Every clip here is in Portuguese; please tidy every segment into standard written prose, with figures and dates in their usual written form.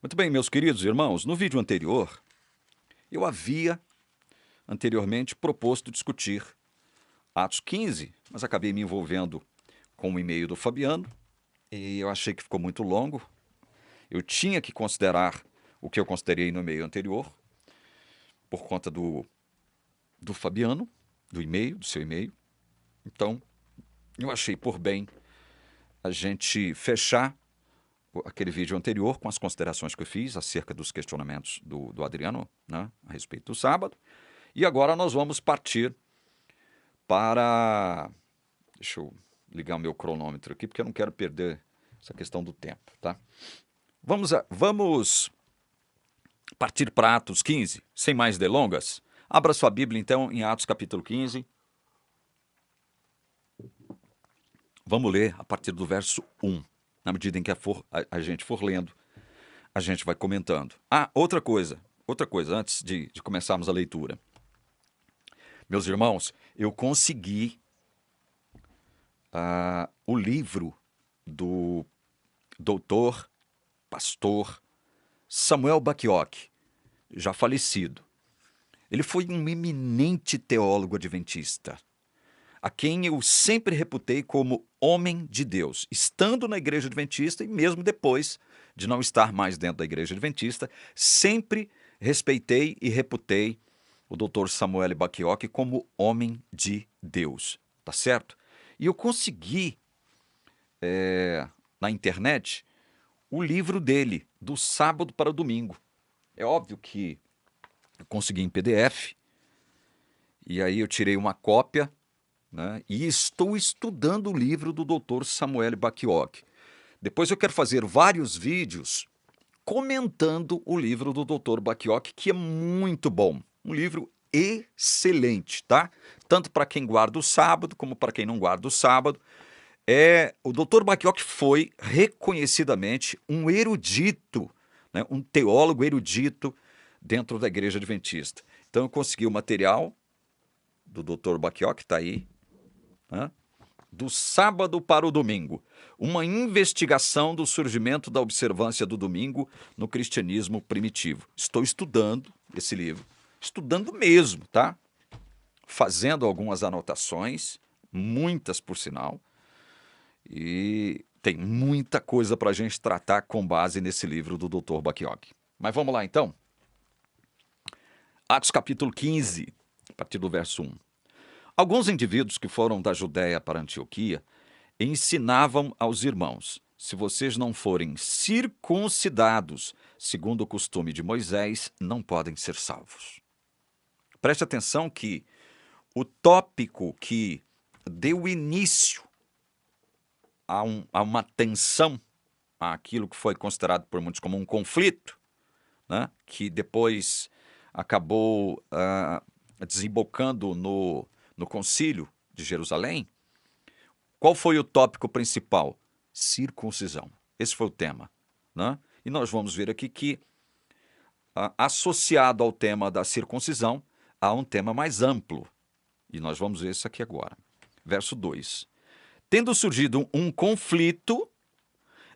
Muito bem, meus queridos irmãos, no vídeo anterior, eu havia anteriormente proposto discutir Atos 15, mas acabei me envolvendo com o e-mail do Fabiano e eu achei que ficou muito longo. Eu tinha que considerar o que eu considerei no e-mail anterior, por conta do Fabiano, do seu e-mail. Então, eu achei por bem a gente fechar aquele vídeo anterior com as considerações que eu fiz acerca dos questionamentos do Adriano, né, a respeito do sábado. E agora nós vamos partir para... Deixa eu ligar o meu cronômetro aqui, porque eu não quero perder essa questão do tempo, tá? Vamos partir para Atos 15, sem mais delongas. Abra sua Bíblia, então, em Atos capítulo 15. Vamos ler a partir do verso 1. Na medida em que a gente for lendo, a gente vai comentando. Outra coisa, antes de começarmos a leitura. Meus irmãos, eu consegui o livro do doutor, pastor Samuel Bacchiocchi, já falecido. Ele foi um eminente teólogo adventista, a quem eu sempre reputei como homem de Deus, estando na igreja adventista e mesmo depois de não estar mais dentro da igreja adventista, sempre respeitei e reputei o Dr. Samuel Bacchiocchi como homem de Deus, tá certo? E eu consegui, na internet, o livro dele, do sábado para o domingo. É óbvio que eu consegui em PDF, e aí eu tirei uma cópia, né, e estou estudando o livro do Dr. Samuel Bacchiocchi. Depois eu quero fazer vários vídeos comentando o livro do Dr. Bacchiocchi, que é muito bom. Um livro excelente, tá? Tanto para quem guarda o sábado, como para quem não guarda o sábado. O Dr. Bacchiocchi foi reconhecidamente um erudito, né, um teólogo erudito dentro da igreja adventista. Então eu consegui o material do Dr. Bacchiocchi, está aí, né, do sábado para o domingo. Uma investigação do surgimento da observância do domingo no cristianismo primitivo. Estou estudando esse livro. Estudando mesmo, tá? Fazendo algumas anotações, muitas por sinal. E tem muita coisa para a gente tratar com base nesse livro do Dr. Bacchiocchi. Mas vamos lá então? Atos capítulo 15, a partir do verso 1. Alguns indivíduos que foram da Judéia para Antioquia ensinavam aos irmãos: se vocês não forem circuncidados segundo o costume de Moisés, não podem ser salvos. Preste atenção que o tópico que deu início a uma tensão, àquilo que foi considerado por muitos como um conflito, né, que depois acabou desembocando no concílio de Jerusalém. Qual foi o tópico principal? Circuncisão. Esse foi o tema, né? E nós vamos ver aqui que, associado ao tema da circuncisão, há um tema mais amplo. E nós vamos ver isso aqui agora. Verso 2. Tendo surgido um conflito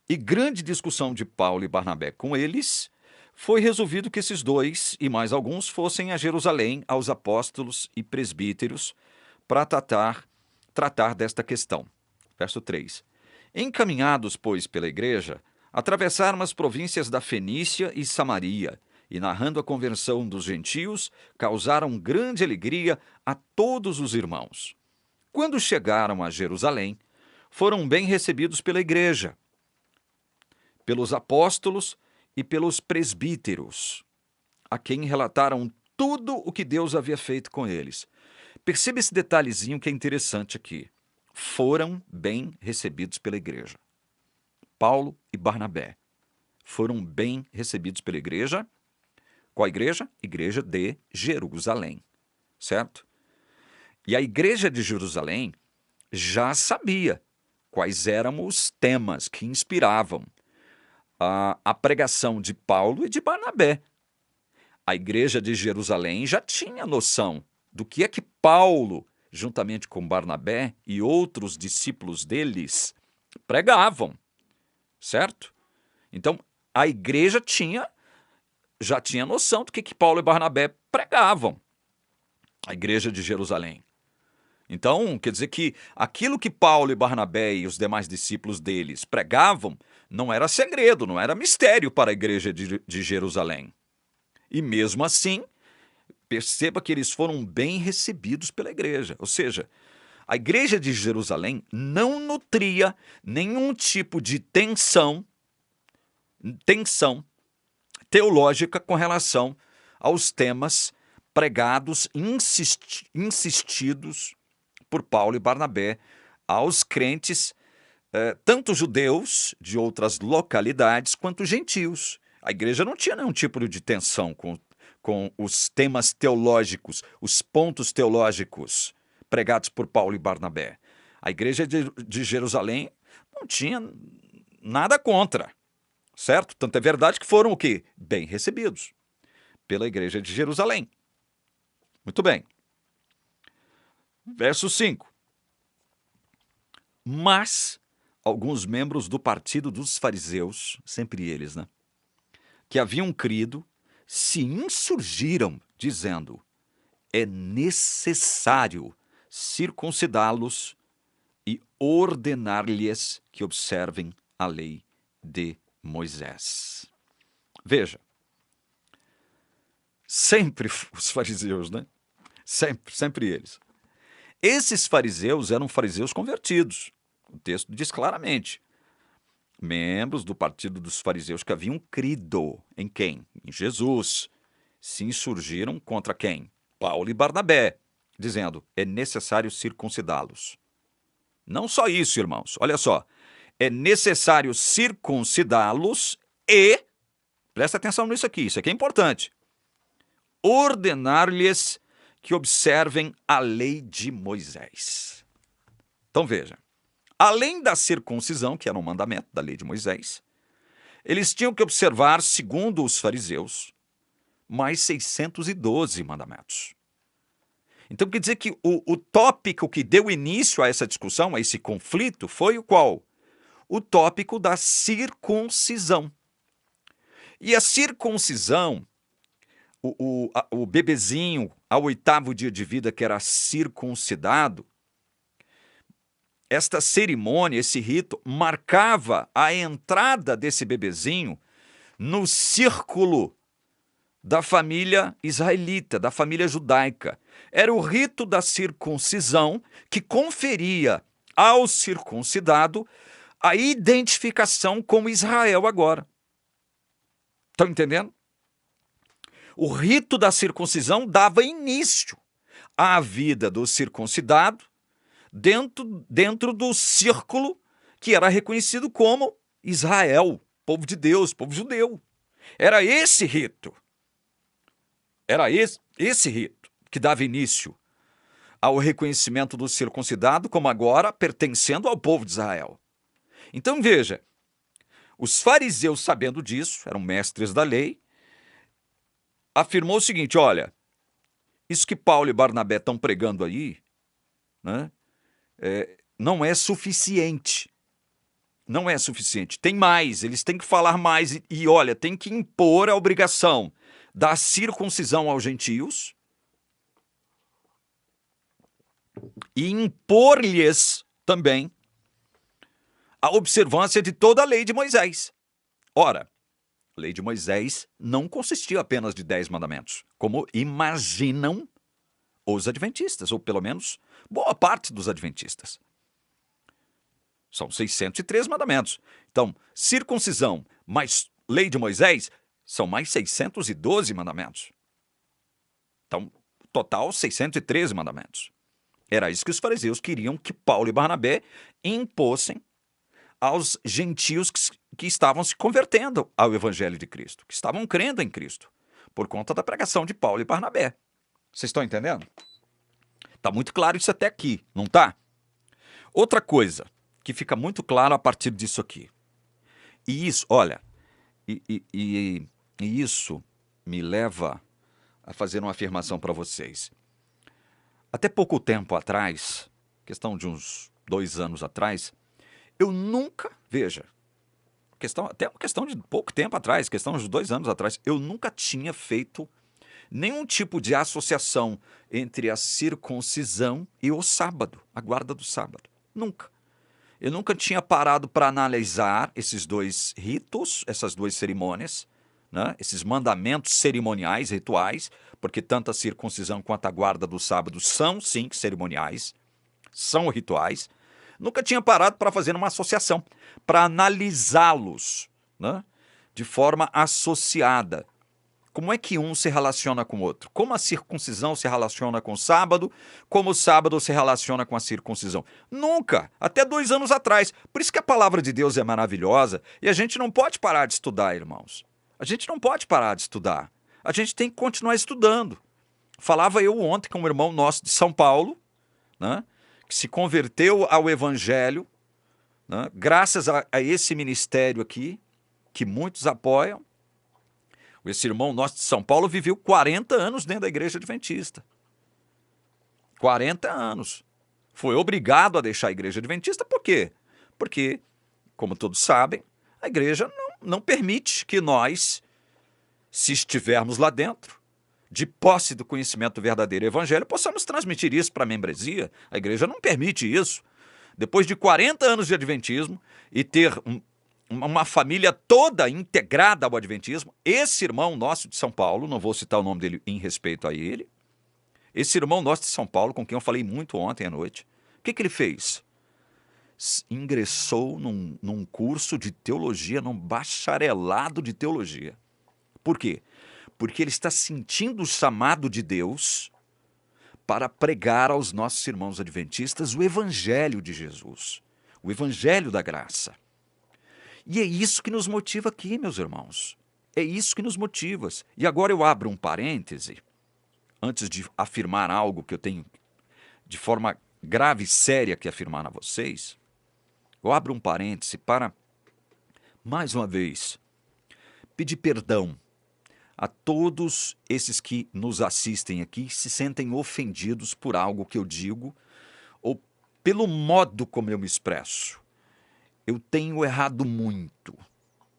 e grande discussão de Paulo e Barnabé com eles, foi resolvido que esses dois e mais alguns fossem a Jerusalém aos apóstolos e presbíteros para tratar desta questão. Verso 3. Encaminhados, pois, pela igreja, atravessaram as províncias da Fenícia e Samaria, e narrando a conversão dos gentios, causaram grande alegria a todos os irmãos. Quando chegaram a Jerusalém, foram bem recebidos pela igreja, pelos apóstolos e pelos presbíteros, a quem relataram tudo o que Deus havia feito com eles. Perceba esse detalhezinho que é interessante aqui. Foram bem recebidos pela igreja. Paulo e Barnabé foram bem recebidos pela igreja. Qual igreja? Igreja de Jerusalém, certo? E a igreja de Jerusalém já sabia quais eram os temas que inspiravam a pregação de Paulo e de Barnabé. A igreja de Jerusalém já tinha noção do que é que Paulo, juntamente com Barnabé e outros discípulos deles, pregavam, certo? Então, a igreja já tinha noção do que Paulo e Barnabé pregavam, a igreja de Jerusalém. Então, quer dizer que aquilo que Paulo e Barnabé e os demais discípulos deles pregavam não era segredo, não era mistério para a igreja de Jerusalém. E mesmo assim, perceba que eles foram bem recebidos pela igreja. Ou seja, a igreja de Jerusalém não nutria nenhum tipo de tensão teológica com relação aos temas pregados, insistidos por Paulo e Barnabé aos crentes, tanto judeus de outras localidades quanto gentios. A igreja não tinha nenhum tipo de tensão com os temas teológicos, os pontos teológicos pregados por Paulo e Barnabé. A igreja de Jerusalém não tinha nada contra, certo? Tanto é verdade que foram o quê? Bem recebidos pela igreja de Jerusalém. Muito bem. Verso 5. Mas alguns membros do partido dos fariseus, sempre eles, né, que haviam crido, se insurgiram, dizendo: é necessário circuncidá-los e ordenar-lhes que observem a lei de Moisés. Veja, sempre os fariseus, né? Sempre eles. Esses fariseus eram fariseus convertidos. O texto diz claramente. Membros do partido dos fariseus que haviam crido em quem? Em Jesus. Se insurgiram contra quem? Paulo e Barnabé, dizendo: é necessário circuncidá-los. Não só isso, irmãos. Olha só. É necessário circuncidá-los e, presta atenção nisso aqui, isso aqui é importante, ordenar-lhes que observem a lei de Moisés. Então veja, além da circuncisão, que era um mandamento da lei de Moisés, eles tinham que observar, segundo os fariseus, mais 612 mandamentos. Então quer dizer que o tópico que deu início a essa discussão, a esse conflito, foi o qual? O tópico da circuncisão. E a circuncisão, o bebezinho, ao 8º dia de vida, que era circuncidado, esta cerimônia, esse rito, marcava a entrada desse bebezinho no círculo da família israelita, da família judaica. Era o rito da circuncisão que conferia ao circuncidado a identificação como Israel agora. Estão entendendo? O rito da circuncisão dava início à vida do circuncidado dentro do círculo que era reconhecido como Israel, povo de Deus, povo judeu. Era esse rito. Era esse rito que dava início ao reconhecimento do circuncidado como agora pertencendo ao povo de Israel. Então veja, os fariseus, sabendo disso, eram mestres da lei, afirmou o seguinte: olha, isso que Paulo e Barnabé estão pregando aí, né, não é suficiente. Não é suficiente. Tem mais, eles têm que falar mais e olha, tem que impor a obrigação da circuncisão aos gentios e impor-lhes também a observância de toda a lei de Moisés. Ora, a lei de Moisés não consistia apenas de 10 mandamentos, como imaginam os adventistas, ou pelo menos boa parte dos adventistas. São 603 mandamentos. Então, circuncisão mais lei de Moisés são mais 612 mandamentos. Então, total 613 mandamentos. Era isso que os fariseus queriam que Paulo e Barnabé impossem aos gentios que estavam se convertendo ao Evangelho de Cristo, que estavam crendo em Cristo, por conta da pregação de Paulo e Barnabé. Vocês estão entendendo? Está muito claro isso até aqui, não está? Outra coisa que fica muito claro a partir disso aqui. E isso, olha, e isso me leva a fazer uma afirmação para vocês. Até pouco tempo atrás, questão de uns 2 anos atrás, eu nunca, veja, até uma questão de pouco tempo atrás, questão de 2 anos atrás, eu nunca tinha feito nenhum tipo de associação entre a circuncisão e o sábado, a guarda do sábado. Nunca. Eu nunca tinha parado para analisar esses 2 ritos, essas 2 cerimônias, né? Esses mandamentos cerimoniais, rituais, porque tanto a circuncisão quanto a guarda do sábado são, sim, cerimoniais, são rituais. Nunca tinha parado para fazer uma associação, para analisá-los, né? De forma associada. Como é que um se relaciona com o outro? Como a circuncisão se relaciona com o sábado? Como o sábado se relaciona com a circuncisão? Nunca! Até 2 anos atrás. Por isso que a palavra de Deus é maravilhosa e a gente não pode parar de estudar, irmãos. A gente não pode parar de estudar. A gente tem que continuar estudando. Falava eu ontem com um irmão nosso de São Paulo, né, que se converteu ao Evangelho, né, graças a esse ministério aqui, que muitos apoiam. Esse irmão nosso de São Paulo viveu 40 anos dentro da igreja adventista. 40 anos. Foi obrigado a deixar a igreja adventista, por quê? Porque, como todos sabem, a igreja não permite que nós, se estivermos lá dentro, de posse do conhecimento verdadeiro do evangelho, possamos transmitir isso para a membresia. A igreja não permite isso. Depois de 40 anos de adventismo e ter uma família toda integrada ao adventismo, esse irmão nosso de São Paulo, não vou citar o nome dele em respeito a ele, esse irmão nosso de São Paulo, com quem eu falei muito ontem à noite, o que ele fez? Ingressou num curso de teologia, num bacharelado de teologia. Por quê? Porque ele está sentindo o chamado de Deus para pregar aos nossos irmãos adventistas o evangelho de Jesus, o evangelho da graça. E é isso que nos motiva aqui, meus irmãos. É isso que nos motiva. E agora eu abro um parêntese, antes de afirmar algo que eu tenho de forma grave e séria que afirmar a vocês. Eu abro um parêntese para, mais uma vez, pedir perdão a todos esses que nos assistem aqui, se sentem ofendidos por algo que eu digo ou pelo modo como eu me expresso. Eu tenho errado muito,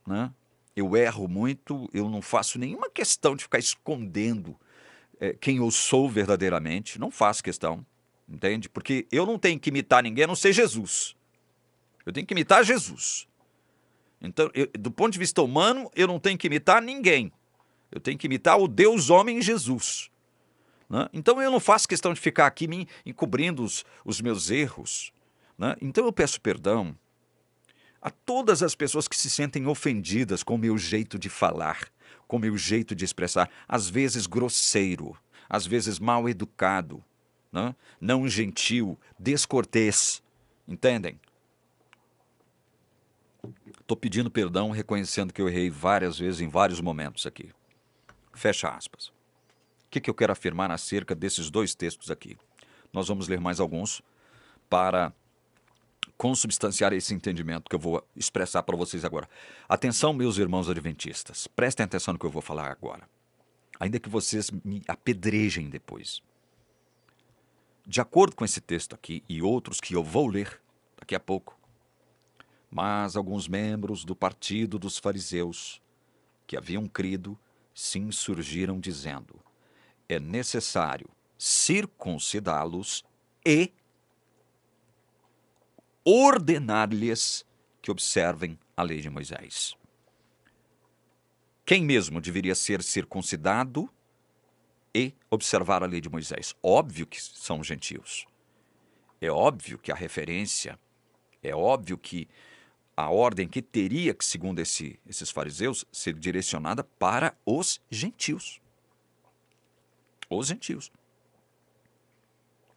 né? Eu erro muito, eu não faço nenhuma questão de ficar escondendo quem eu sou verdadeiramente, não faço questão, entende? Porque eu não tenho que imitar ninguém a não ser Jesus. Eu tenho que imitar Jesus. Então, do ponto de vista humano, eu não tenho que imitar ninguém. Eu tenho que imitar o Deus homem Jesus, né? Então eu não faço questão de ficar aqui me encobrindo os meus erros, né? Então eu peço perdão a todas as pessoas que se sentem ofendidas com o meu jeito de falar, com o meu jeito de expressar, às vezes grosseiro, às vezes mal educado, né? Não gentil, descortês, entendem? Estou pedindo perdão, reconhecendo que eu errei várias vezes em vários momentos aqui. Fecha aspas. O que eu quero afirmar acerca desses 2 textos aqui? Nós vamos ler mais alguns para consubstanciar esse entendimento que eu vou expressar para vocês agora. Atenção, meus irmãos adventistas, prestem atenção no que eu vou falar agora, ainda que vocês me apedrejem depois. De acordo com esse texto aqui e outros que eu vou ler daqui a pouco, mas alguns membros do partido dos fariseus que haviam crido se insurgiram dizendo: é necessário circuncidá-los e ordenar-lhes que observem a lei de Moisés. Quem mesmo deveria ser circuncidado e observar a lei de Moisés? Óbvio que são os gentios. É óbvio que a referência, é óbvio que a ordem que teria que, segundo esses fariseus, ser direcionada para os gentios. Os gentios.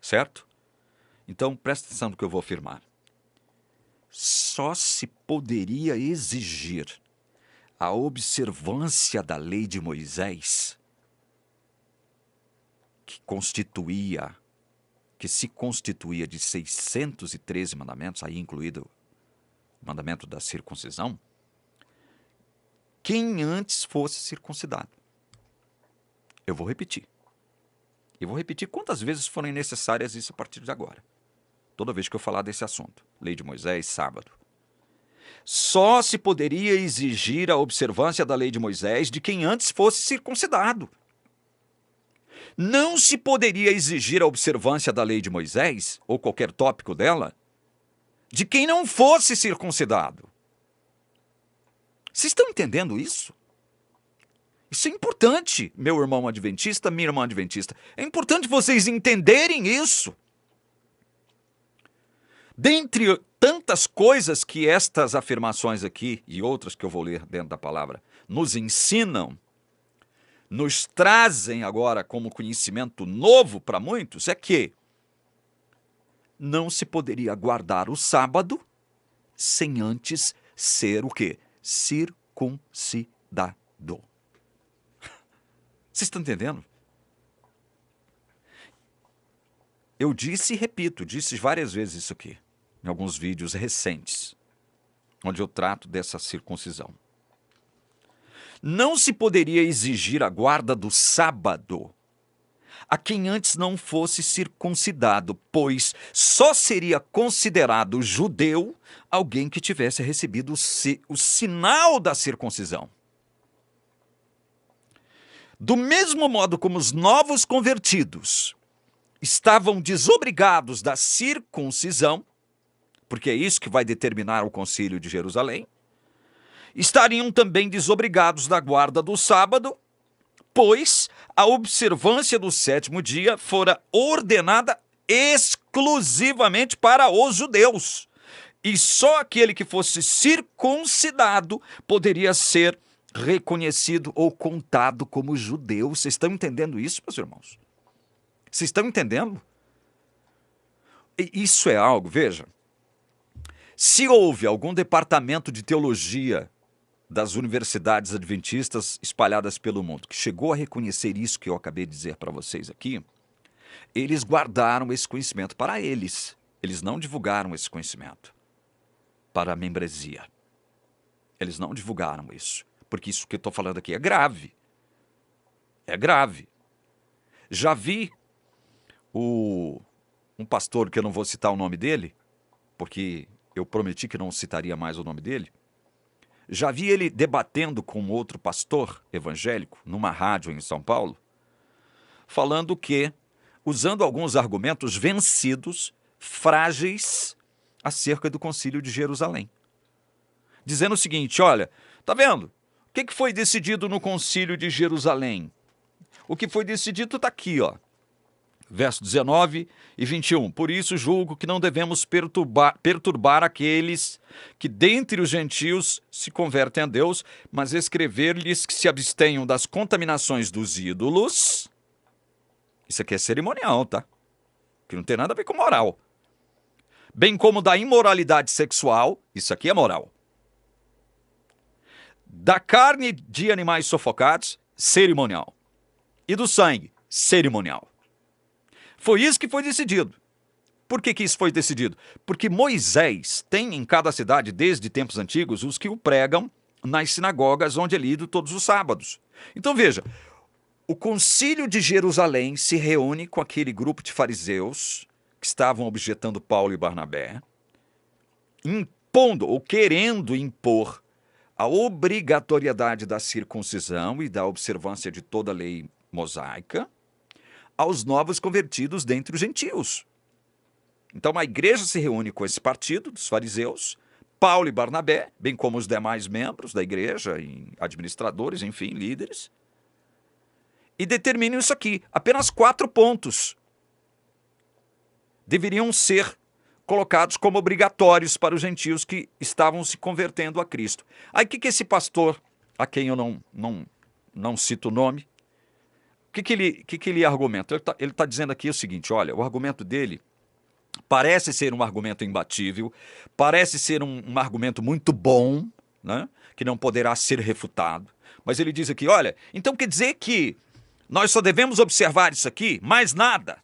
Certo? Então, presta atenção no que eu vou afirmar. Só se poderia exigir a observância da lei de Moisés, que se constituía de 613 mandamentos, aí incluído o mandamento da circuncisão, quem antes fosse circuncidado. Eu vou repetir. E vou repetir quantas vezes forem necessárias isso a partir de agora. Toda vez que eu falar desse assunto. Lei de Moisés, sábado. só se poderia exigir a observância da lei de Moisés de quem antes fosse circuncidado. Não se poderia exigir a observância da lei de Moisés, ou qualquer tópico dela, de quem não fosse circuncidado. Vocês estão entendendo isso? Isso é importante, meu irmão adventista, minha irmã adventista. É importante vocês entenderem isso. Dentre tantas coisas que estas afirmações aqui, e outras que eu vou ler dentro da palavra, nos ensinam, nos trazem agora como conhecimento novo para muitos, é que não se poderia guardar o sábado sem antes ser o quê? Circuncidado. Vocês estão entendendo? Eu disse e repito, disse várias vezes isso aqui, em alguns vídeos recentes, onde eu trato dessa circuncisão. Não se poderia exigir a guarda do sábado a quem antes não fosse circuncidado, pois só seria considerado judeu alguém que tivesse recebido o sinal da circuncisão. Do mesmo modo como os novos convertidos estavam desobrigados da circuncisão, porque é isso que vai determinar o Concílio de Jerusalém, estariam também desobrigados da guarda do sábado, pois a observância do sétimo dia fora ordenada exclusivamente para os judeus, e só aquele que fosse circuncidado poderia ser reconhecido ou contado como judeu. Vocês estão entendendo isso, meus irmãos? Vocês estão entendendo? Isso é algo, veja, se houve algum departamento de teologia das universidades adventistas espalhadas pelo mundo que chegou a reconhecer isso que eu acabei de dizer para vocês aqui, eles guardaram esse conhecimento para eles. Eles não divulgaram esse conhecimento para a membresia. Eles não divulgaram isso, porque isso que eu estou falando aqui é grave. É grave. Já vi um pastor, que eu não vou citar o nome dele, porque eu prometi que não citaria mais o nome dele. Já vi ele debatendo com outro pastor evangélico numa rádio em São Paulo, falando que, usando alguns argumentos vencidos, frágeis, acerca do Concílio de Jerusalém. Dizendo o seguinte, olha, tá vendo? O que foi decidido no Concílio de Jerusalém? O que foi decidido está aqui, ó. Verso 19 e 21. Por isso julgo que não devemos perturbar aqueles que dentre os gentios se convertem a Deus, mas escrever-lhes que se abstenham das contaminações dos ídolos. Isso aqui é cerimonial, tá? Que não tem nada a ver com moral. Bem como da imoralidade sexual, isso aqui é moral. Da carne de animais sufocados, cerimonial. E do sangue, cerimonial. Foi isso que foi decidido. Por que isso foi decidido? Porque Moisés tem em cada cidade, desde tempos antigos, os que o pregam nas sinagogas onde é lido todos os sábados. Então veja, o Concílio de Jerusalém se reúne com aquele grupo de fariseus que estavam objetando Paulo e Barnabé, impondo ou querendo impor a obrigatoriedade da circuncisão e da observância de toda a lei mosaica aos novos convertidos dentre os gentios. Então a igreja se reúne com esse partido dos fariseus, Paulo e Barnabé, bem como os demais membros da igreja, administradores, enfim, líderes, e determinam isso aqui. Apenas 4 pontos deveriam ser colocados como obrigatórios para os gentios que estavam se convertendo a Cristo. Aí o que esse pastor, a quem eu não cito o nome, o que ele argumenta? Ele tá dizendo aqui o seguinte, olha, o argumento dele parece ser um argumento imbatível, parece ser um argumento muito bom, né, que não poderá ser refutado, mas ele diz aqui, olha, então quer dizer que nós só devemos observar isso aqui, mais nada,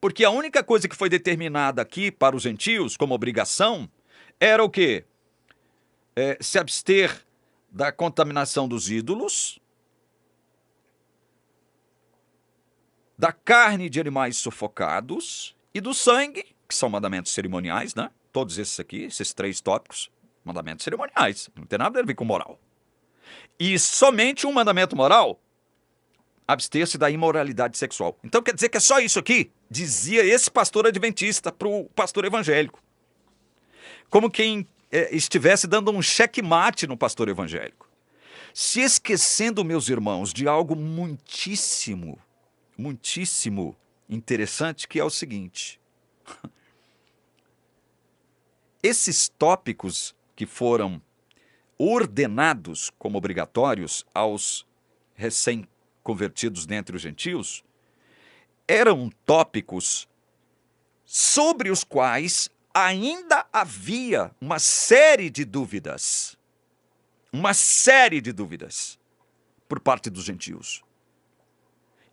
porque a única coisa que foi determinada aqui para os gentios como obrigação era o quê? Se abster da contaminação dos ídolos, da carne de animais sufocados e do sangue, que são mandamentos cerimoniais, né? Todos esses aqui, esses 3 tópicos, Mandamentos cerimoniais, não tem nada a ver com moral. E somente um mandamento moral, abster-se da imoralidade sexual. Então quer dizer que é só isso aqui? Dizia esse pastor adventista para o pastor evangélico. Como quem estivesse dando um checkmate no pastor evangélico. Se esquecendo, meus irmãos, de algo muitíssimo interessante, que é o seguinte. Esses tópicos que foram ordenados como obrigatórios aos recém-convertidos dentre os gentios, eram tópicos sobre os quais ainda havia uma série de dúvidas. Uma série de dúvidas por parte dos gentios.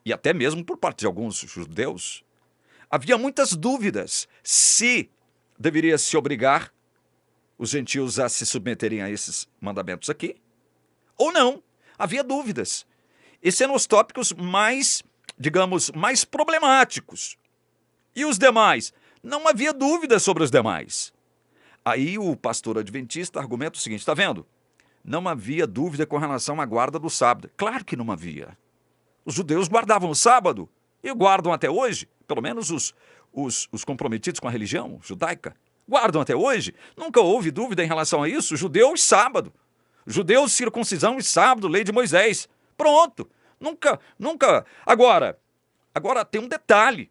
E até mesmo por parte de alguns judeus. Havia muitas dúvidas se deveria se obrigar os gentios a se submeterem a esses mandamentos aqui ou não. Havia dúvidas. Esses eram os tópicos mais, digamos, mais problemáticos. E os demais? Não havia dúvida sobre os demais. Aí o pastor adventista argumenta o seguinte, está vendo? Não havia dúvida com relação à guarda do sábado. Claro que não havia. Os judeus guardavam o sábado e guardam até hoje, pelo menos os comprometidos com a religião judaica, guardam até hoje. Nunca houve dúvida em relação a isso. Judeus, sábado. Judeus, circuncisão e sábado, lei de Moisés. Pronto. Nunca. Agora tem um detalhe.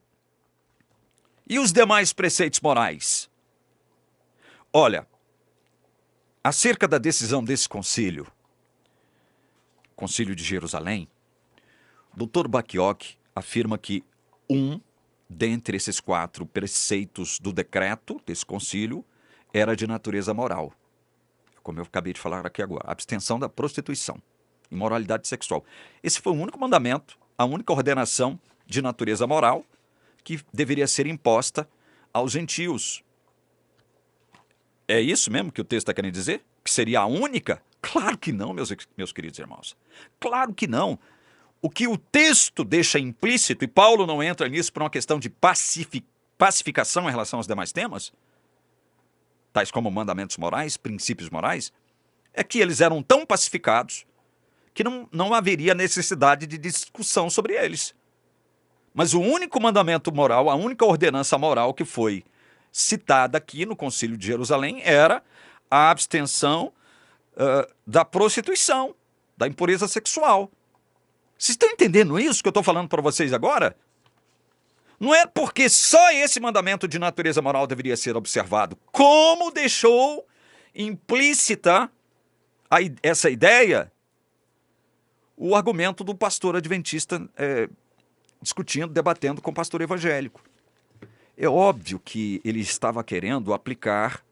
E os demais preceitos morais? Olha, acerca da decisão desse concílio de Jerusalém, Dr. Bacchiocchi afirma que dentre esses 4 preceitos do decreto desse concílio era de natureza moral. Como eu acabei de falar aqui agora, abstenção da prostituição, imoralidade sexual. Esse foi o único mandamento, a única ordenação de natureza moral que deveria ser imposta aos gentios. É isso mesmo que o texto está querendo dizer? Que seria a única? Claro que não, meus queridos irmãos. Claro que não. O que o texto deixa implícito, e Paulo não entra nisso por uma questão de pacificação em relação aos demais temas, tais como mandamentos morais, princípios morais, é que eles eram tão pacificados que não haveria necessidade de discussão sobre eles. Mas o único mandamento moral, a única ordenança moral que foi citada aqui no Concílio de Jerusalém era a abstenção da prostituição, da impureza sexual. Vocês estão entendendo isso que eu estou falando para vocês agora? Não é porque só esse mandamento de natureza moral deveria ser observado, como deixou implícita essa ideia o argumento do pastor adventista discutindo, debatendo com o pastor evangélico. É óbvio que ele estava querendo aplicar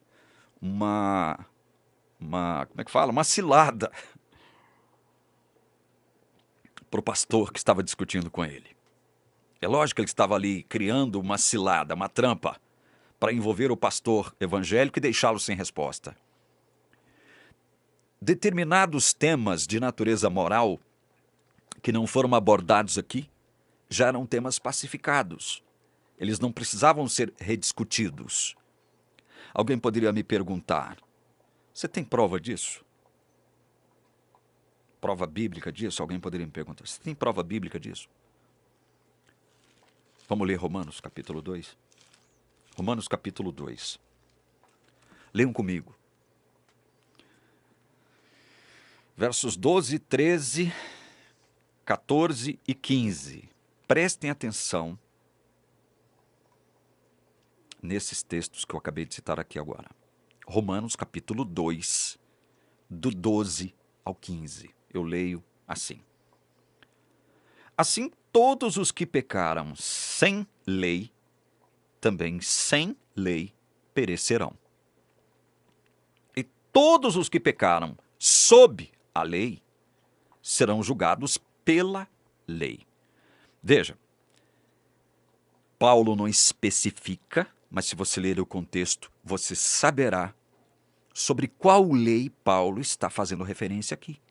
uma cilada para o pastor que estava discutindo com ele. É lógico que ele estava ali criando uma cilada, uma trampa, para envolver o pastor evangélico e deixá-lo sem resposta. Determinados temas de natureza moral que não foram abordados aqui já eram temas pacificados. Eles não precisavam ser rediscutidos. Alguém poderia me perguntar, você tem prova disso? Prova bíblica disso? Alguém poderia me perguntar, você tem prova bíblica disso? Vamos ler Romanos capítulo 2. Romanos capítulo 2. Leiam comigo. Versos 12, 13, 14 e 15. Prestem atenção nesses textos que eu acabei de citar aqui agora. Romanos capítulo 2, do 12 ao 15. Eu leio assim. Assim, todos os que pecaram sem lei, também sem lei perecerão. E todos os que pecaram sob a lei serão julgados pela lei. Veja, Paulo não especifica, mas se você ler o contexto, você saberá sobre qual lei Paulo está fazendo referência aqui.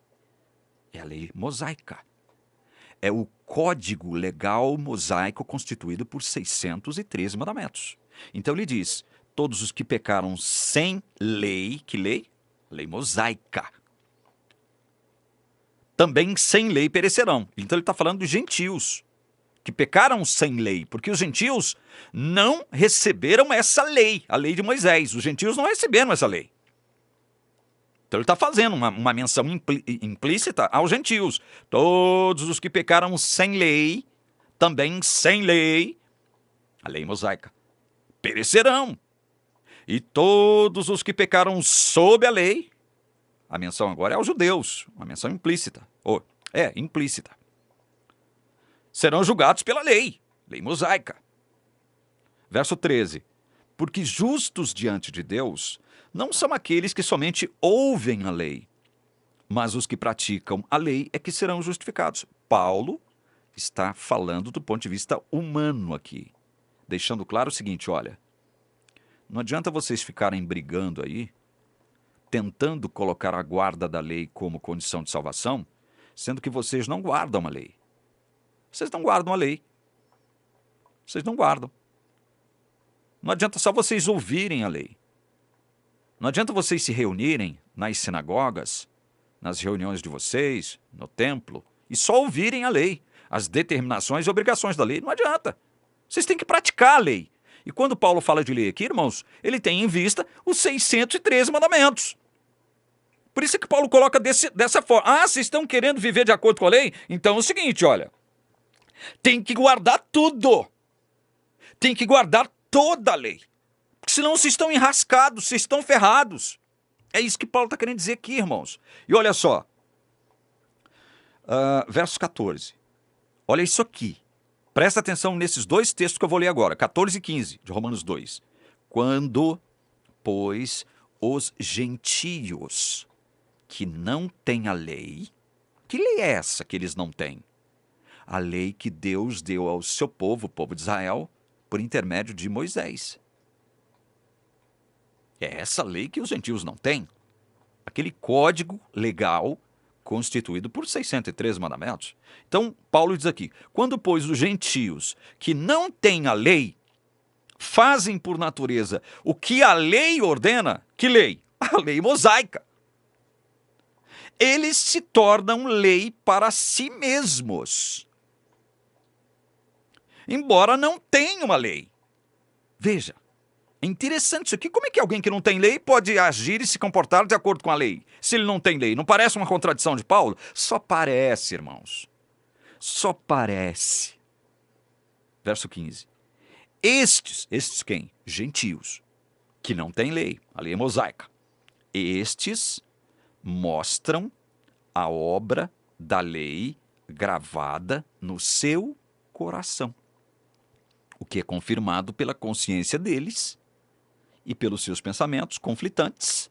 É a lei mosaica. É o código legal mosaico constituído por 613 mandamentos. Então ele diz, todos os que pecaram sem lei, que lei? a lei mosaica. Também sem lei perecerão. Então ele está falando dos gentios, que pecaram sem lei, porque os gentios não receberam essa lei, a lei de Moisés. Os gentios não receberam essa lei. Então ele está fazendo uma menção implícita aos gentios. Todos os que pecaram sem lei, também sem lei, a lei mosaica, perecerão. E todos os que pecaram sob a lei, a menção agora é aos judeus, uma menção implícita, implícita, serão julgados pela lei mosaica. Verso 13. Porque justos diante de Deus não são aqueles que somente ouvem a lei, mas os que praticam a lei é que serão justificados. Paulo está falando do ponto de vista humano aqui, deixando claro o seguinte, olha, não adianta vocês ficarem brigando aí, tentando colocar a guarda da lei como condição de salvação, sendo que vocês não guardam a lei. Vocês não guardam a lei. Vocês não guardam. Não adianta só vocês ouvirem a lei. Não adianta vocês se reunirem nas sinagogas, nas reuniões de vocês, no templo, e só ouvirem a lei, as determinações e obrigações da lei. Não adianta. Vocês têm que praticar a lei. E quando Paulo fala de lei aqui, irmãos, ele tem em vista os 613 mandamentos. Por isso é que Paulo coloca dessa forma. Ah, vocês estão querendo viver de acordo com a lei? Então é o seguinte, olha, tem que guardar tudo. Tem que guardar toda a lei. Porque senão vocês estão enrascados, vocês estão ferrados. É isso que Paulo está querendo dizer aqui, irmãos. E olha só, verso 14. Olha isso aqui. Presta atenção nesses dois textos que eu vou ler agora, 14 e 15, de Romanos 2. Quando, pois, os gentios que não têm a lei, que lei é essa que eles não têm? A lei que Deus deu ao seu povo, o povo de Israel, por intermédio de Moisés. É essa lei que os gentios não têm. Aquele código legal constituído por 603 mandamentos. Então, Paulo diz aqui, quando, pois, os gentios que não têm a lei fazem por natureza o que a lei ordena, que lei? A lei mosaica. Eles se tornam lei para si mesmos, embora não tenham uma lei. Veja, é interessante isso aqui. Como é que alguém que não tem lei pode agir e se comportar de acordo com a lei, se ele não tem lei? Não parece uma contradição de Paulo? Só parece, irmãos. Só parece. Verso 15. Estes quem? Gentios, que não têm lei, a lei mosaica. Estes mostram a obra da lei gravada no seu coração, o que é confirmado pela consciência deles e pelos seus pensamentos conflitantes,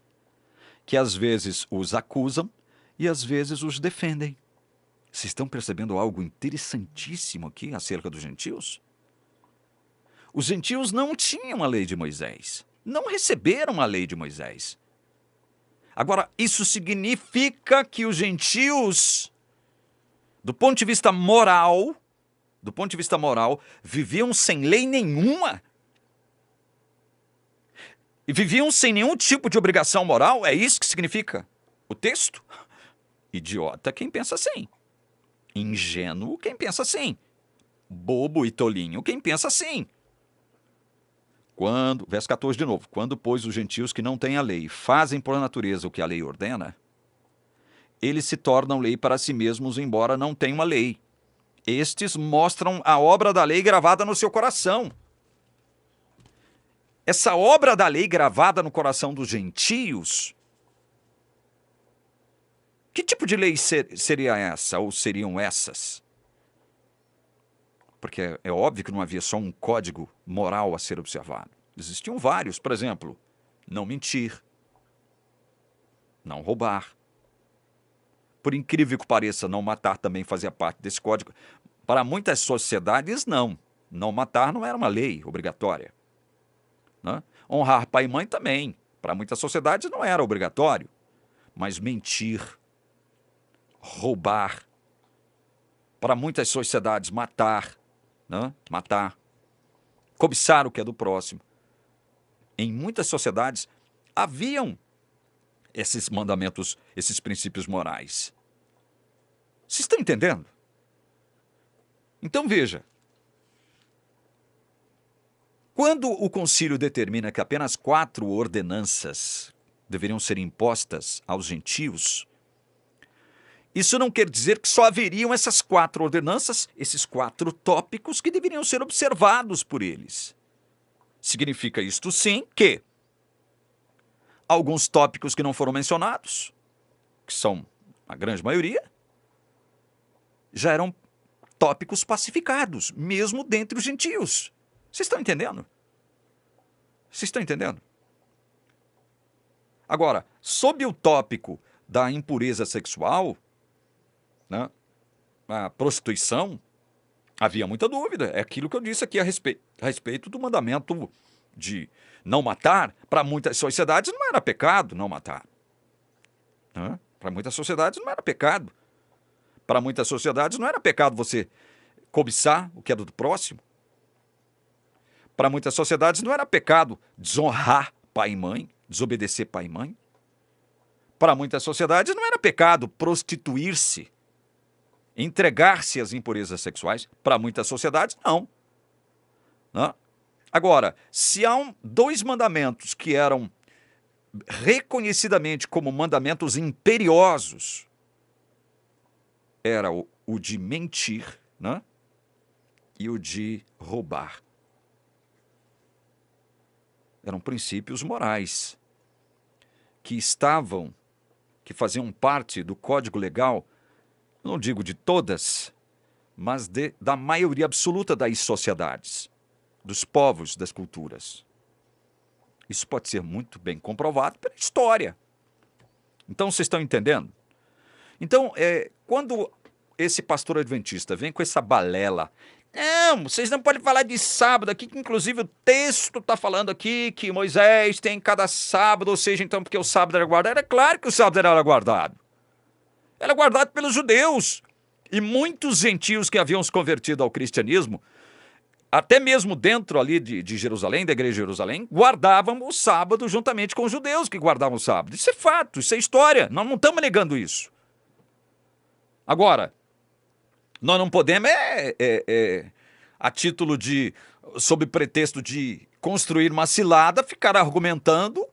que às vezes os acusam e às vezes os defendem. Vocês estão percebendo algo interessantíssimo aqui acerca dos gentios? Os gentios não tinham a lei de Moisés, não receberam a lei de Moisés. Agora, isso significa que os gentios, do ponto de vista moral, viviam sem lei nenhuma? E viviam sem nenhum tipo de obrigação moral? É isso que significa o texto? Idiota quem pensa assim. Ingênuo quem pensa assim. Bobo e tolinho quem pensa assim. Verso 14 de novo. Quando, pois, os gentios que não têm a lei fazem por natureza o que a lei ordena, eles se tornam lei para si mesmos, embora não tenham a lei. Estes mostram a obra da lei gravada no seu coração. Essa obra da lei gravada no coração dos gentios, que tipo de lei seria essa, ou seriam essas? Porque é óbvio que não havia só um código moral a ser observado. Existiam vários, por exemplo, não mentir, não roubar. Por incrível que pareça, não matar também fazia parte desse código. Para muitas sociedades, não. Não matar não era uma lei obrigatória. Né? Honrar pai e mãe também. Para muitas sociedades não era obrigatório. Mas mentir, roubar, para muitas sociedades matar, né? Matar, cobiçar o que é do próximo. Em muitas sociedades haviam esses mandamentos, esses princípios morais. Vocês estão entendendo? Então veja, quando o concílio determina que apenas 4 ordenanças deveriam ser impostas aos gentios, isso não quer dizer que só haveriam essas 4 ordenanças, esses 4 tópicos que deveriam ser observados por eles. Significa isto sim que alguns tópicos que não foram mencionados, que são a grande maioria, já eram tópicos pacificados, mesmo dentre os gentios. Vocês estão entendendo? Vocês estão entendendo? Agora, sob o tópico da impureza sexual, né, a prostituição, havia muita dúvida. É aquilo que eu disse aqui a respeito do mandamento de não matar. Para muitas sociedades não era pecado não matar. Né? Para muitas sociedades não era pecado. Para muitas sociedades não era pecado você cobiçar o que é do próximo. Para muitas sociedades não era pecado desonrar pai e mãe, desobedecer pai e mãe. Para muitas sociedades não era pecado prostituir-se, entregar-se às impurezas sexuais. Para muitas sociedades, não. Né? Agora, se há 2 mandamentos que eram reconhecidamente como mandamentos imperiosos, era o de mentir, né? E o de roubar. Eram princípios morais que faziam parte do Código Legal, não digo de todas, mas da maioria absoluta das sociedades, dos povos, das culturas. Isso pode ser muito bem comprovado pela história. Então, vocês estão entendendo? Então, quando esse pastor adventista vem com essa balela, não, vocês não podem falar de sábado aqui, que inclusive o texto está falando aqui que Moisés tem cada sábado, ou seja, então porque o sábado era guardado. É claro que o sábado era guardado. Era guardado pelos judeus. E muitos gentios que haviam se convertido ao cristianismo, até mesmo dentro ali de Jerusalém, da igreja de Jerusalém, guardavam o sábado juntamente com os judeus que guardavam o sábado. Isso é fato, isso é história. Nós não estamos negando isso. Agora, nós não podemos, a título de, sob pretexto de construir uma cilada, ficar argumentando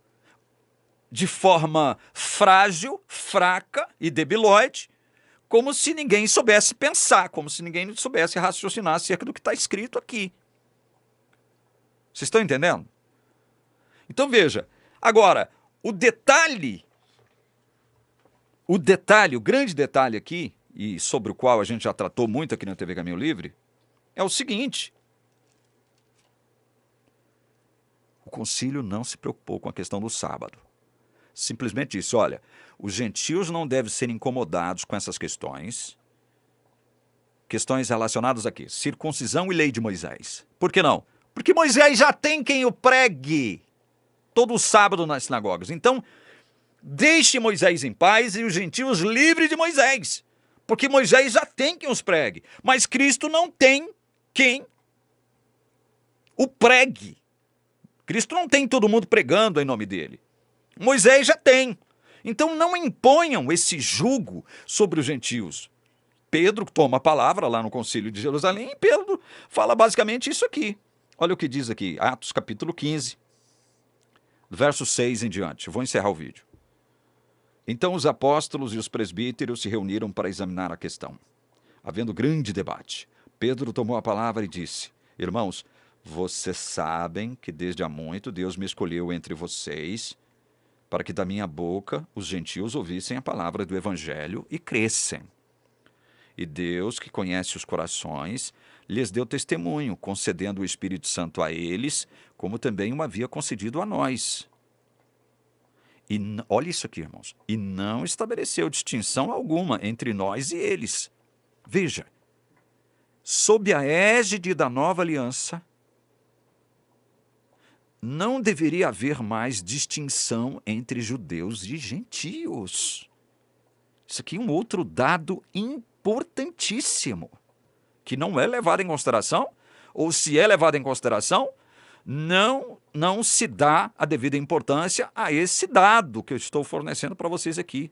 de forma frágil, fraca e debilóide, como se ninguém soubesse pensar, como se ninguém soubesse raciocinar acerca do que está escrito aqui. Vocês estão entendendo? Então veja, agora, o grande detalhe aqui, e sobre o qual a gente já tratou muito aqui na TV Caminho Livre, é o seguinte: o concílio não se preocupou com a questão do sábado. Simplesmente disse, olha, os gentios não devem ser incomodados com essas questões relacionadas aqui, circuncisão e lei de Moisés. Por que não? Porque Moisés já tem quem o pregue todo sábado nas sinagogas. Então, deixe Moisés em paz e os gentios livres de Moisés. Porque Moisés já tem quem os pregue. Mas Cristo não tem quem o pregue. Cristo não tem todo mundo pregando em nome dele. Moisés já tem. Então não imponham esse jugo sobre os gentios. Pedro toma a palavra lá no concílio de Jerusalém e Pedro fala basicamente isso aqui. Olha o que diz aqui, Atos capítulo 15, verso 6 em diante. Eu vou encerrar o vídeo. Então os apóstolos e os presbíteros se reuniram para examinar a questão. Havendo grande debate, Pedro tomou a palavra e disse, irmãos, vocês sabem que desde há muito Deus me escolheu entre vocês para que da minha boca os gentios ouvissem a palavra do evangelho e crescem. E Deus, que conhece os corações, lhes deu testemunho, concedendo o Espírito Santo a eles, como também o havia concedido a nós. E olha isso aqui, irmãos. E não estabeleceu distinção alguma entre nós e eles. Veja, sob a égide da nova aliança, não deveria haver mais distinção entre judeus e gentios. Isso aqui é um outro dado importantíssimo, que não é levado em consideração, ou se é levado em consideração, não se dá a devida importância a esse dado que eu estou fornecendo para vocês aqui,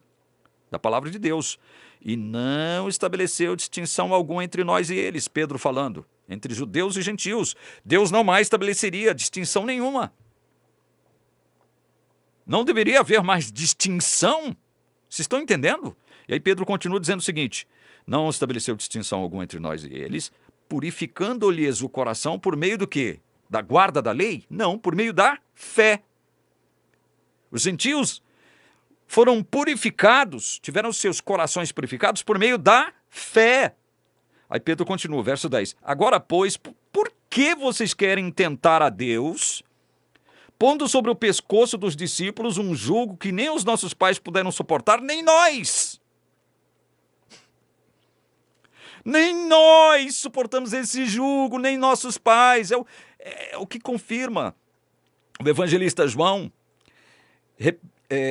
da palavra de Deus. E não estabeleceu distinção alguma entre nós e eles, Pedro falando, entre judeus e gentios. Deus não mais estabeleceria distinção nenhuma. Não deveria haver mais distinção. Vocês estão entendendo? E aí Pedro continua dizendo o seguinte: não estabeleceu distinção alguma entre nós e eles, purificando-lhes o coração por meio do quê? Da guarda da lei? Não, por meio da fé. Os gentios foram purificados, tiveram seus corações purificados por meio da fé. Aí Pedro continua, verso 10. Agora, pois, por que vocês querem tentar a Deus, pondo sobre o pescoço dos discípulos um jugo que nem os nossos pais puderam suportar, nem nós? Nem nós suportamos esse jugo, nem nossos pais. É o que confirma o evangelista João,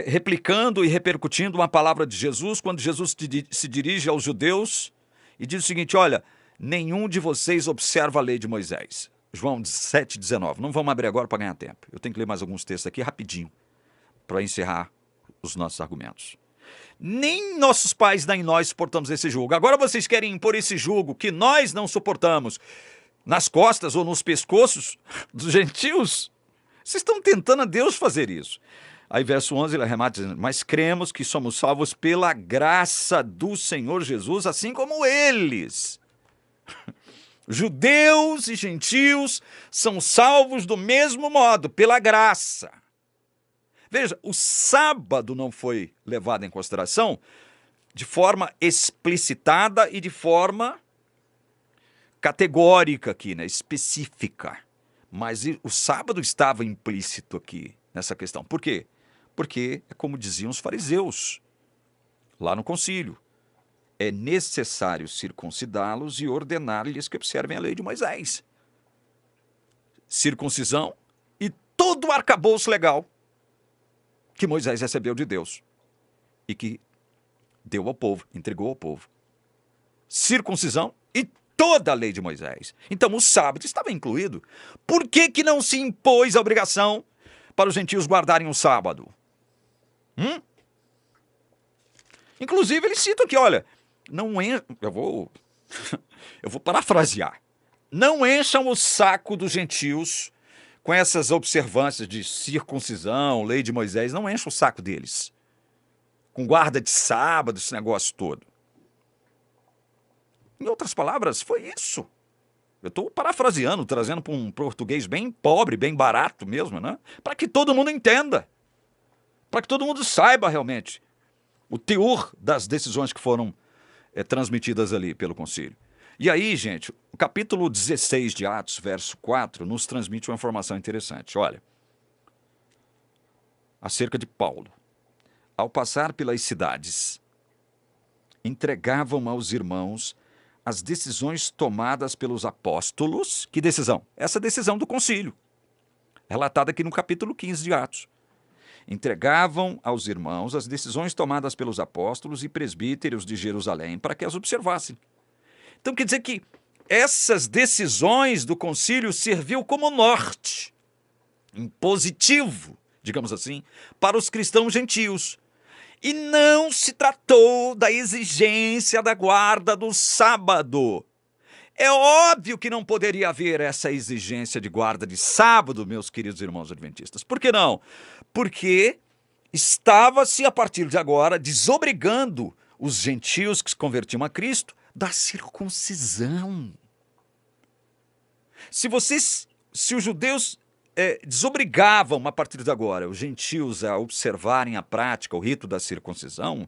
replicando e repercutindo uma palavra de Jesus, quando Jesus se dirige aos judeus e diz o seguinte: olha, nenhum de vocês observa a lei de Moisés. João 7,19. Não vamos abrir agora para ganhar tempo. Eu tenho que ler mais alguns textos aqui rapidinho para encerrar os nossos argumentos. Nem nossos pais nem nós suportamos esse jugo. Agora vocês querem impor esse jugo que nós não suportamos nas costas ou nos pescoços dos gentios? Vocês estão tentando a Deus fazer isso. Aí verso 11 ele arremata dizendo: mas cremos que somos salvos pela graça do Senhor Jesus, assim como eles. Judeus e gentios são salvos do mesmo modo, pela graça. Veja, o sábado não foi levado em consideração de forma explicitada e de forma categórica aqui, né? Específica. Mas o sábado estava implícito aqui nessa questão. Por quê? Porque é como diziam os fariseus lá no concílio. É necessário circuncidá-los e ordenar-lhes que observem a lei de Moisés. Circuncisão e todo o arcabouço legal que Moisés recebeu de Deus e que deu ao povo, entregou ao povo. Circuncisão e toda a lei de Moisés. Então o sábado estava incluído. Por que não se impôs a obrigação para os gentios guardarem o sábado? Inclusive ele cita aqui, olha, eu vou parafrasear. Não encham o saco dos gentios com essas observâncias de circuncisão, lei de Moisés, não encham o saco deles. Com guarda de sábado, esse negócio todo. Em outras palavras, foi isso. Eu estou parafraseando, trazendo para um português bem pobre, bem barato mesmo, né? Para que todo mundo entenda. Para que todo mundo saiba realmente o teor das decisões que foram transmitidas ali pelo concílio. E aí, gente, o capítulo 16 de Atos, verso 4, nos transmite uma informação interessante. Olha, acerca de Paulo. Ao passar pelas cidades, entregavam aos irmãos as decisões tomadas pelos apóstolos. Que decisão? Essa decisão do concílio, relatada aqui no capítulo 15 de Atos. Entregavam aos irmãos as decisões tomadas pelos apóstolos e presbíteros de Jerusalém para que as observassem. Então quer dizer que essas decisões do concílio serviu como norte, impositivo, digamos assim, para os cristãos gentios. E não se tratou da exigência da guarda do sábado. É óbvio que não poderia haver essa exigência de guarda de sábado, meus queridos irmãos adventistas. Por que não? Porque estava-se, a partir de agora, desobrigando os gentios que se convertiam a Cristo da circuncisão. Se os judeus desobrigavam, a partir de agora, os gentios a observarem a prática, o rito da circuncisão,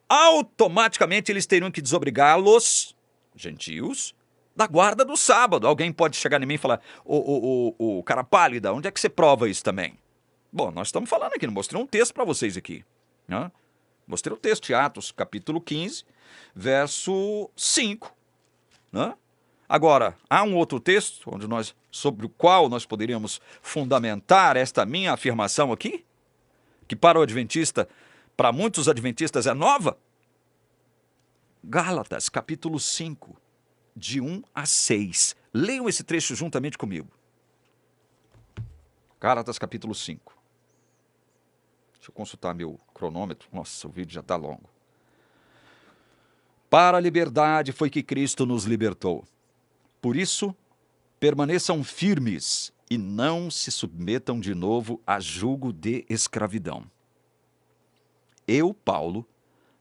automaticamente eles teriam que desobrigá-los, gentios, da guarda do sábado. Alguém pode chegar em mim e falar: o cara pálida, onde é que você prova isso também? Bom, nós estamos falando aqui, mostrei um texto para vocês aqui, né? Mostrei o texto de Atos, capítulo 15, verso 5. Né? Agora, há um outro texto sobre o qual nós poderíamos fundamentar esta minha afirmação aqui, que para o adventista, para muitos adventistas é nova. Gálatas, capítulo 5, de 1 a 6. Leiam esse trecho juntamente comigo. Gálatas capítulo 5. Deixa eu consultar meu cronômetro. Nossa, o vídeo já está longo. Para a liberdade foi que Cristo nos libertou. Por isso, permaneçam firmes e não se submetam de novo a jugo de escravidão. Eu, Paulo,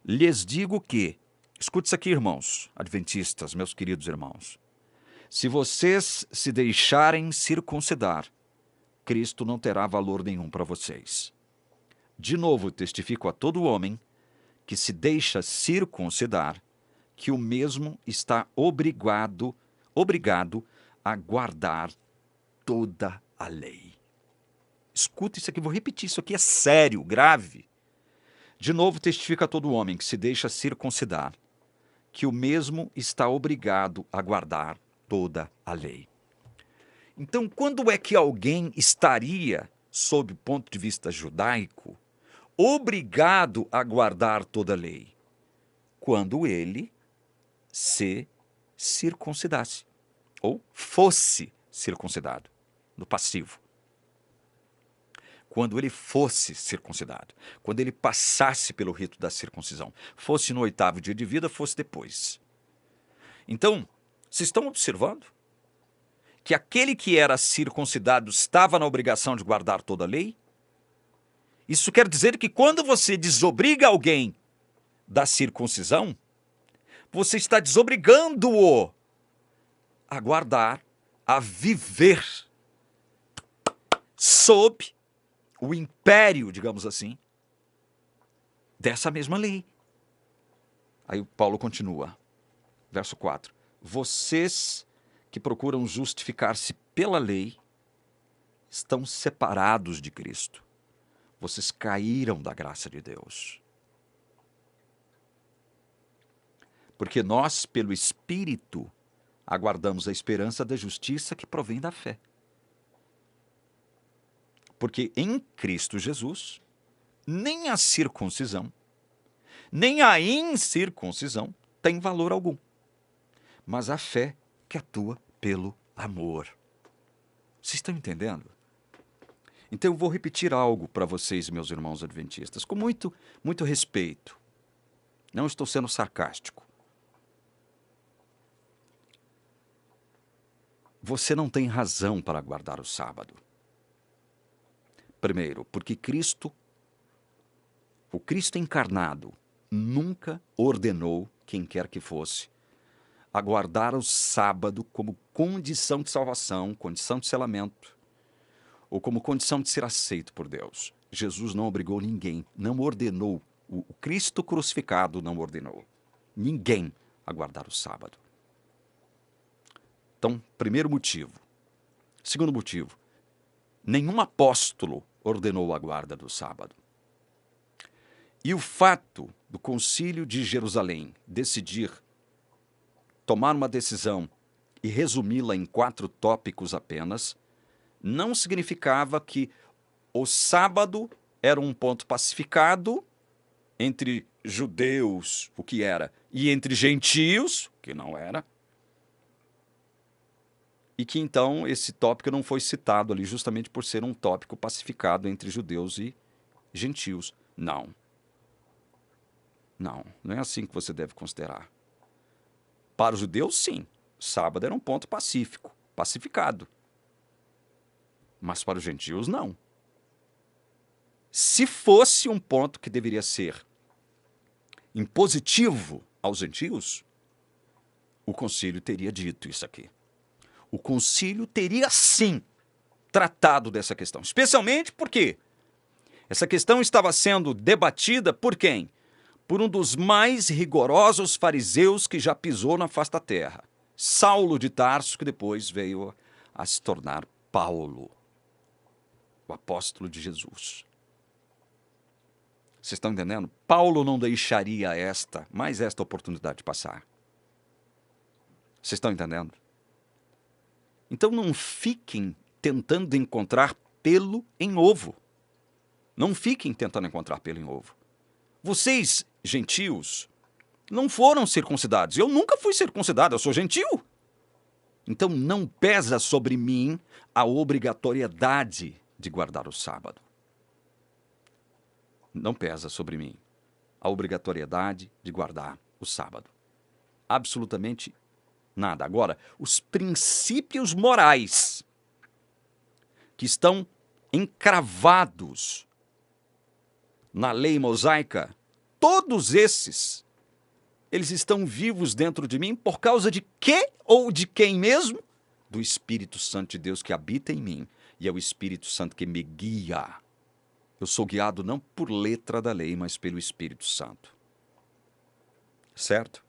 lhes digo que, escute isso aqui, irmãos, adventistas, meus queridos irmãos, se vocês se deixarem circuncidar, Cristo não terá valor nenhum para vocês. De novo, testifico a todo homem que se deixa circuncidar, que o mesmo está obrigado a guardar toda a lei. Escuta isso aqui, vou repetir, isso aqui é sério, grave. De novo, testifica a todo homem que se deixa circuncidar, que o mesmo está obrigado a guardar toda a lei. Então, quando é que alguém estaria, sob o ponto de vista judaico, obrigado a guardar toda a lei? Quando ele se circuncidasse, ou fosse circuncidado, no passivo. Quando ele fosse circuncidado, quando ele passasse pelo rito da circuncisão, fosse no 8º dia de vida, fosse depois. Então, vocês estão observando que aquele que era circuncidado estava na obrigação de guardar toda a lei? Isso quer dizer que quando você desobriga alguém da circuncisão, você está desobrigando-o a guardar, a viver sob o império, digamos assim, dessa mesma lei. Aí Paulo continua, verso 4. Vocês que procuram justificar-se pela lei estão separados de Cristo. Vocês caíram da graça de Deus. Porque nós, pelo Espírito, aguardamos a esperança da justiça que provém da fé. Porque em Cristo Jesus, nem a circuncisão, nem a incircuncisão tem valor algum, mas a fé que atua pelo amor. Vocês estão entendendo? Então eu vou repetir algo para vocês, meus irmãos adventistas, com muito respeito. Não estou sendo sarcástico. Você não tem razão para guardar o sábado. Primeiro, porque o Cristo encarnado, nunca ordenou, quem quer que fosse, a guardar o sábado como condição de salvação, condição de selamento, ou como condição de ser aceito por Deus. Jesus não obrigou ninguém, não ordenou, o Cristo crucificado não ordenou ninguém a guardar o sábado. Então, primeiro motivo. Segundo motivo, nenhum apóstolo ordenou a guarda do sábado. E o fato do Concílio de Jerusalém decidir tomar uma decisão e resumi-la em 4 tópicos apenas, não significava que o sábado era um ponto pacificado entre judeus, o que era, e entre gentios, que não era, e que então esse tópico não foi citado ali justamente por ser um tópico pacificado entre judeus e gentios. Não. Não é assim que você deve considerar. Para os judeus, sim, sábado era um ponto pacífico, pacificado. Mas para os gentios, não. Se fosse um ponto que deveria ser impositivo aos gentios, o concílio teria dito isso aqui. O concílio teria, sim, tratado dessa questão. Especialmente porque essa questão estava sendo debatida por quem? Por um dos mais rigorosos fariseus que já pisou na face da terra. Saulo de Tarso, que depois veio a se tornar Paulo, o apóstolo de Jesus. Vocês estão entendendo? Paulo não deixaria mais esta oportunidade de passar. Vocês estão entendendo? Então não fiquem tentando encontrar pelo em ovo. Não fiquem tentando encontrar pelo em ovo. Vocês, gentios, não foram circuncidados. Eu nunca fui circuncidado, eu sou gentio. Então não pesa sobre mim a obrigatoriedade de guardar o sábado. Não pesa sobre mim a obrigatoriedade de guardar o sábado. Absolutamente nada. Agora, os princípios morais que estão encravados na lei mosaica, todos esses, eles estão vivos dentro de mim por causa de quê ou de quem mesmo? Do Espírito Santo de Deus que habita em mim. E é o Espírito Santo que me guia. Eu sou guiado não por letra da lei, mas pelo Espírito Santo. Certo?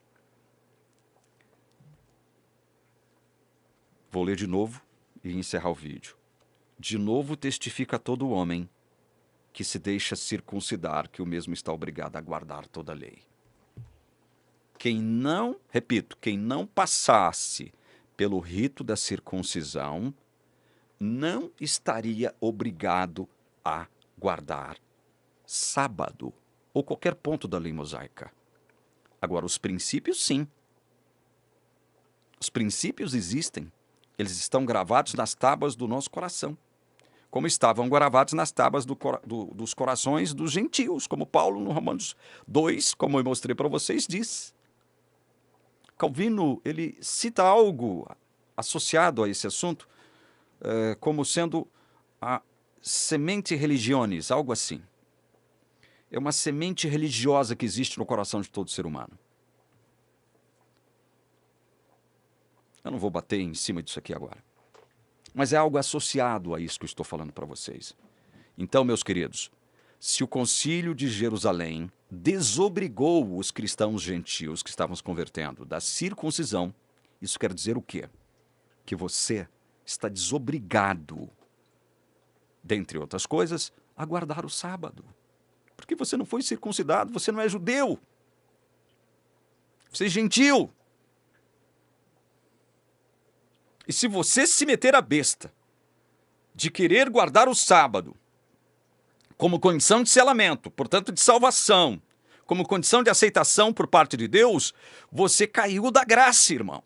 Vou ler de novo e encerrar o vídeo. De novo testifica todo homem que se deixa circuncidar, que o mesmo está obrigado a guardar toda a lei. Quem não, repito, quem não passasse pelo rito da circuncisão, não estaria obrigado a guardar sábado ou qualquer ponto da lei mosaica. Agora, os princípios, sim. Os princípios existem. Eles estão gravados nas tábuas do nosso coração, como estavam gravados nas tábuas dos corações dos gentios, como Paulo no Romanos 2, como eu mostrei para vocês, diz. Calvino, ele cita algo associado a esse assunto, como sendo a semente religionis, algo assim. É uma semente religiosa que existe no coração de todo ser humano. Eu não vou bater em cima disso aqui agora. Mas é algo associado a isso que eu estou falando para vocês. Então, meus queridos, se o concílio de Jerusalém desobrigou os cristãos gentios que estavam se convertendo da circuncisão, isso quer dizer o quê? Que você está desobrigado, dentre outras coisas, a guardar o sábado. Porque você não foi circuncidado, você não é judeu. Você é gentil. E se você se meter a besta de querer guardar o sábado como condição de selamento, portanto de salvação, como condição de aceitação por parte de Deus, você caiu da graça, irmão.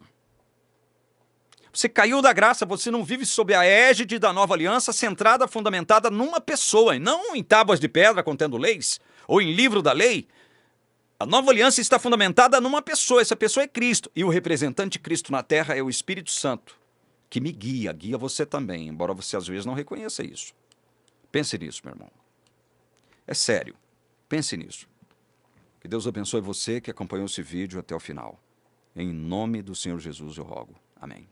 Você caiu da graça, você não vive sob a égide da nova aliança centrada, fundamentada numa pessoa, e não em tábuas de pedra contendo leis, ou em livro da lei. A nova aliança está fundamentada numa pessoa, essa pessoa é Cristo, e o representante de Cristo na terra é o Espírito Santo, que me guia você também, embora você às vezes não reconheça isso. Pense nisso, meu irmão. É sério, pense nisso. Que Deus abençoe você que acompanhou esse vídeo até o final. Em nome do Senhor Jesus eu rogo. Amém.